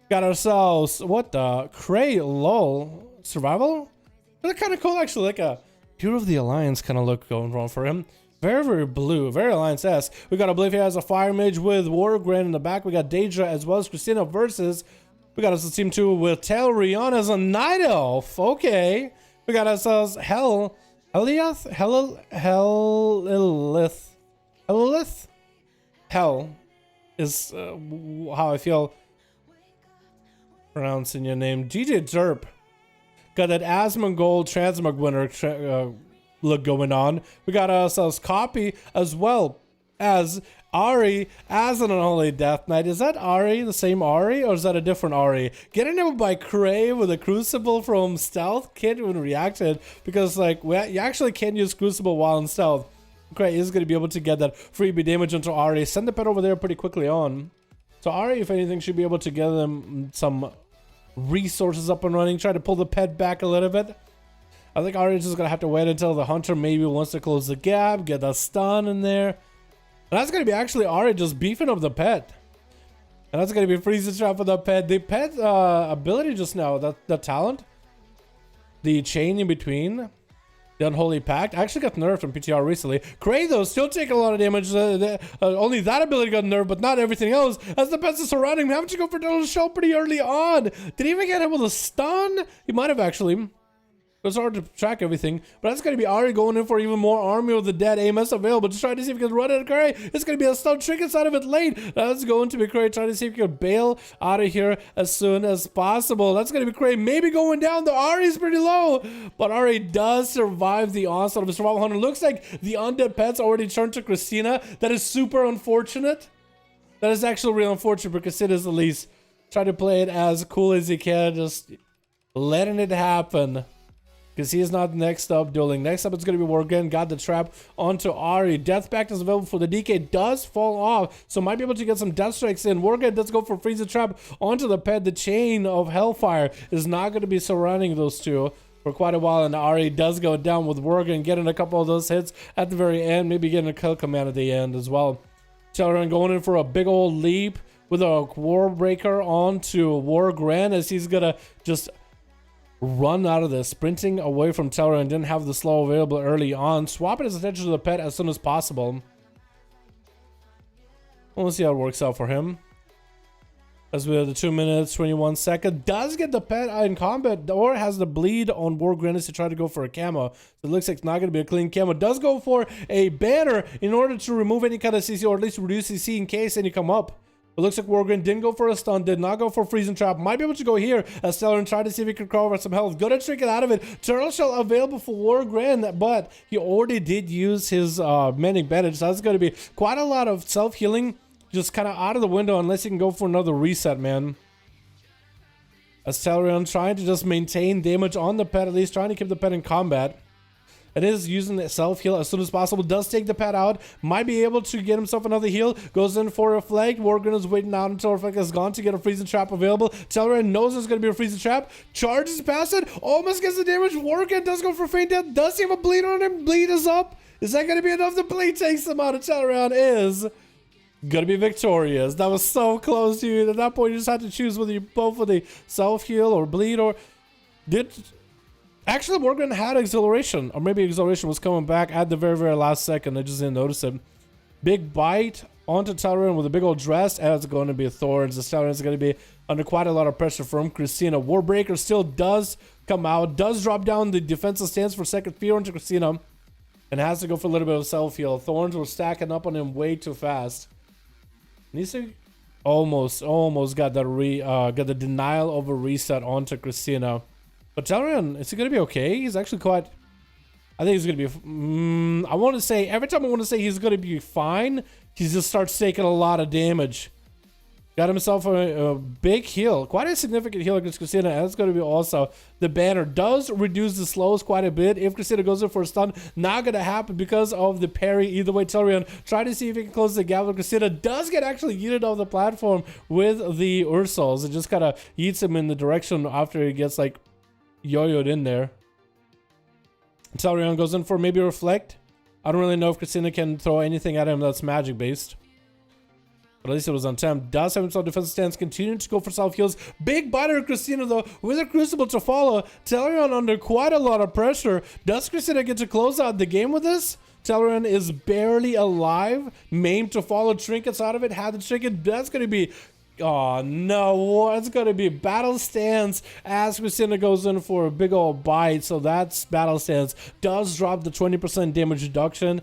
Got ourselves, what the? Cray lol. Survival? That's kind of cool, actually. Like a Hero of the Alliance kind of look going wrong for him. Very, very blue. Very Alliance-esque. We got Oblivion as a Fire Mage with Wargren in the back. We got Daedra as well as Christina versus. We got us a team 2 with Dalaran as a Night Elf. Okay. We got ourselves Hellith? Hell is how I feel pronouncing your name. DJ Derp. Got that Asmongold Transmog winner look going on. We got ourselves Copy as well as Ari as an Unholy Death Knight. Is that Ari, the same Ari, or is that a different Ari? Getting him by Cray with a Crucible from Stealth. Can't even react to it because, like, you actually can't use Crucible while in Stealth. Cray is going to be able to get that freebie damage into Ari. Send the pet over there pretty quickly on. So Ari, if anything, should be able to get them some resources up and running. Try to pull the pet back a little bit. I think Ari is just going to have to wait until the Hunter maybe wants to close the gap, get that stun in there. And that's going to be actually Ari just beefing up the pet. And that's going to be Freeze Trap for the pet. The pet ability just now, the talent, the chain in between, the Unholy Pact, actually got nerfed from PTR recently. Cray, though, still taking a lot of damage. Only that ability got nerfed, but not everything else. As the pets are surrounding him, having to go for the show pretty early on. Did he even get him with a stun? He might have actually. It's hard to track everything, but that's going to be Ari going in for even more Army of the Dead AMS available to try to see if he can run it at Cray. It's going to be a stun trick inside of it late. That's going to be Cray trying to see if he can bail out of here as soon as possible. That's going to be Cray maybe going down. The Ari's pretty low, but Ari does survive the onslaught of the Survival Hunter. Looks like the undead pets already turned to Christina. That is super unfortunate. That is actually real unfortunate because Christina's at least trying to play it as cool as he can, just letting it happen. Because he is not next up dueling. Next up, it's going to be Worgen. Got the trap onto Ari. Death Pact is available for the DK. Does fall off. So might be able to get some death strikes in. Worgen does go for Freeze the Trap onto the pet. The chain of Hellfire is not going to be surrounding those two for quite a while. And Ari does go down with Worgen, getting a couple of those hits at the very end. Maybe getting a kill command at the end as well. Dalaran going in for a big old leap with a Warbreaker onto Worgen as he's going to just run out of this, sprinting away from Dalaran and didn't have the slow available early on. Swapping his attention to the pet as soon as possible. We'll see how it works out for him. As we have the 2 minutes, 21 seconds. Does get the pet in combat or has the bleed on Worgen to try to go for a camo. So it looks like it's not going to be a clean camo. Does go for a banner in order to remove any kind of CC or at least reduce CC in case any come up. It looks like Worgen didn't go for a stun, did not go for Freeze and Trap. Might be able to go here as Dalaran tried to see if he could recover some health. Good at tricking out of it. Turtle Shell available for Worgen, but he already did use his Mending Bandage. So that's going to be quite a lot of self-healing just kind of out of the window unless you can go for another reset, man. As Dalaran trying to just maintain damage on the pet, at least trying to keep the pet in combat. It is using the self-heal as soon as possible. Does take the pet out. Might be able to get himself another heal. Goes in for a Reflect. Worgen is waiting out until Reflect is gone to get a Freezing Trap available. Dalaran knows there's going to be a Freezing Trap. Charges past it. Almost gets the damage. Worgen does go for Faint Death. Does he have a bleed on him? Bleed is up. Is that going to be enough? The bleed takes him out. And Dalaran is going to be victorious. That was so close to you. At that point, you just had to choose whether you both for the self-heal or bleed or did... Actually, Worgen had Exhilaration, or maybe Exhilaration was coming back at the very, very last second. I just didn't notice it. Big bite onto Dalaran with a big old dress, and it's going to be Thorns. The Dalaran is going to be under quite a lot of pressure from Christina. Warbreaker still does come out, does drop down the defensive stance for second fear onto Christina, and has to go for a little bit of self-heal. Thorns were stacking up on him way too fast. Needs to almost got the denial of a reset onto Christina. But Dalaran, is he going to be okay? He's actually quite... I think he's going to be... I want to say... Every time I want to say he's going to be fine, he just starts taking a lot of damage. Got himself a big heal. Quite a significant heal against Christina. And that's going to be also... The banner does reduce the slows quite a bit. If Christina goes in for a stun, not going to happen because of the parry. Either way, Dalaran try to see if he can close the gap. Christina does get actually yeeted off the platform with the Ursals. It just kind of yeets him in the direction after he gets like... yo-yoed in there. Dalaran goes in for maybe Reflect. I don't really know if Christina can throw anything at him that's magic based. But at least it was on time. Does have himself defensive stance, continuing to go for self-heals. Big biter Christina though, with a Crucible to follow. Dalaran under quite a lot of pressure. Does Christina get to close out the game with this? Dalaran is barely alive. Maimed to follow, trinkets out of it. Had the trinket. That's going to be... Oh no, it's going to be battle stance as Christina goes in for a big old bite. So that's battle stance. Does drop the 20% damage reduction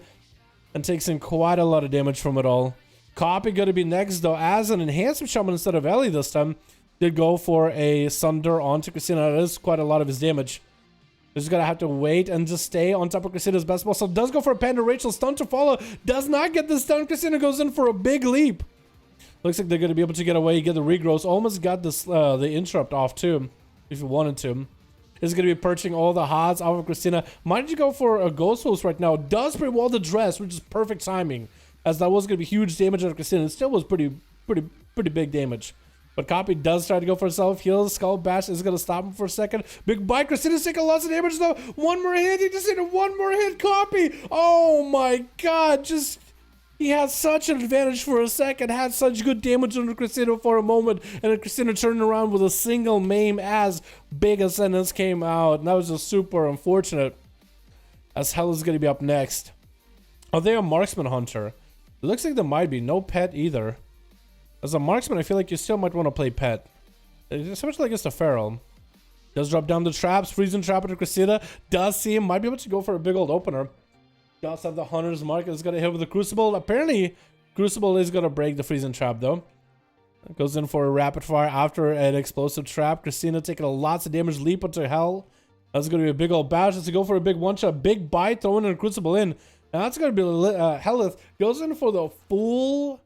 and takes in quite a lot of damage from it all. Copy going to be next though, as an enhancement shaman instead of Ellie this time. Did go for a Sunder onto Christina. That is quite a lot of his damage. Just gonna have to wait and just stay on top of Christina's best ball. So does go for a Panda Rachel stun to follow. Does not get the stun. Christina goes in for a big leap. Looks like they're gonna be able to get away, get the regrowth. Almost got this the interrupt off too, if you wanted to. Is gonna be perching all the HODs off of Christina. Might you go for a Ghost Host right now? Does pre-wall the dress, which is perfect timing, as that was gonna be huge damage on Christina. It still was pretty big damage. But Copy does try to go for self-heal. Skull Bash is going to stop him for a second. Big bite. Christina's taking lots of damage, though. One more hit. He just hit one more hit. Copy. Oh, my God. Just... He had such an advantage for a second. Had such good damage on Christina for a moment. And then Christina turned around with a single maim as Big Ascendance came out. And that was just super unfortunate. As Hell is going to be up next. Are they a Marksman Hunter? It looks like there might be. No pet either. As a marksman, I feel like you still might want to play pet. Especially against a feral. Does drop down the traps. Freezing trap into Christina. Does see him. Might be able to go for a big old opener. Does have the Hunter's Mark. Is going to hit with the Crucible. Apparently, Crucible is going to break the freezing trap though. Goes in for a rapid fire after an explosive trap. Christina taking lots of damage. Leap into Hell. That's going to be a big old bash. Let's go for a big one shot. Big bite. Throwing a Crucible in. Now that's going to be Hellith. Goes in for the full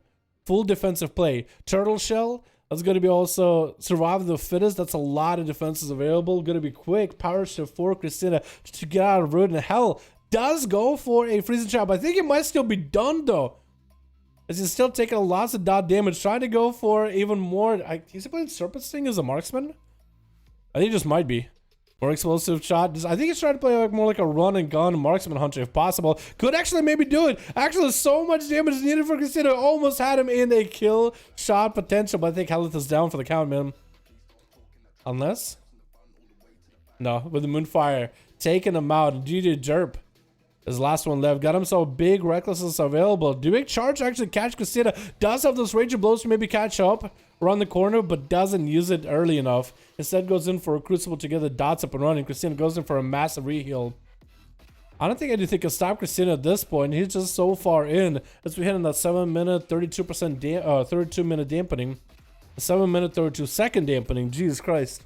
defensive play. Turtle Shell. That's going to be also Survive the Fittest. That's a lot of defenses available. Going to be quick. Power Shift for Christina to get out of Root. And Hell does go for a freezing trap. I think it might still be done though, as he's still taking lots of dot damage. Trying to go for even more. Is he playing Serpent Sting as a marksman? I think he just might be. More explosive shot. I think he's trying to play like more like a run and gun marksman hunter if possible. Could actually maybe do it. Actually, so much damage needed for Christina. Almost had him in a kill shot potential, but I think Helith is down for the count, man. Unless? No, with the Moonfire. Taking him out. GG Derp. His last one left. Got himself big recklessness available. Doing charge actually catch Christina. Does have those raging blows to maybe catch up around the corner, but doesn't use it early enough. Instead goes in for a Crucible to get the dots up and running. Christina goes in for a massive reheal. I don't think anything can stop Christina at this point. He's just so far in. As we hit in that 7 minute 32% 32 minute dampening. 7 minute 32 second dampening. Jesus Christ.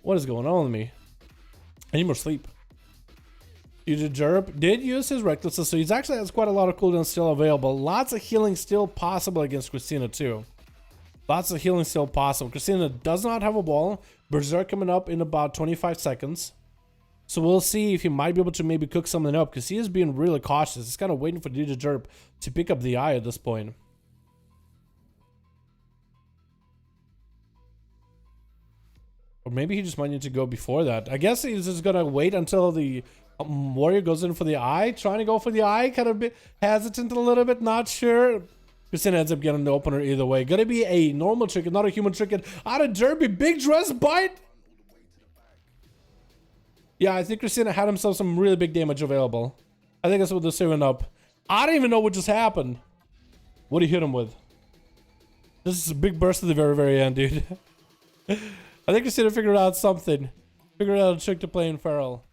What is going on with me? I need more sleep. Jerp did use his recklessness, so he's actually has quite a lot of cooldown still available. Lots of healing still possible against Christina too. Lots of healing still possible. Christina does not have a wall. Berserk coming up in about 25 seconds. So we'll see if he might be able to maybe cook something up, because he is being really cautious. He's kind of waiting for DJ Jerp to pick up the eye at this point. Or maybe he just might need to go before that. I guess he's just going to wait until the warrior goes in for the eye. Trying to go for the eye. Kind of bit hesitant a little bit. Not sure. Christina ends up getting the opener either way. Gonna be a normal trinket, not a human trinket. Out of Derby. Big dress bite. Yeah, I think Christina had himself some really big damage available. I think that's what they're saving up. I don't even know what just happened. What did he hit him with? This is a big burst at the very, very end, dude. I think Christina figured out something. Figured out a trick to play in Feral.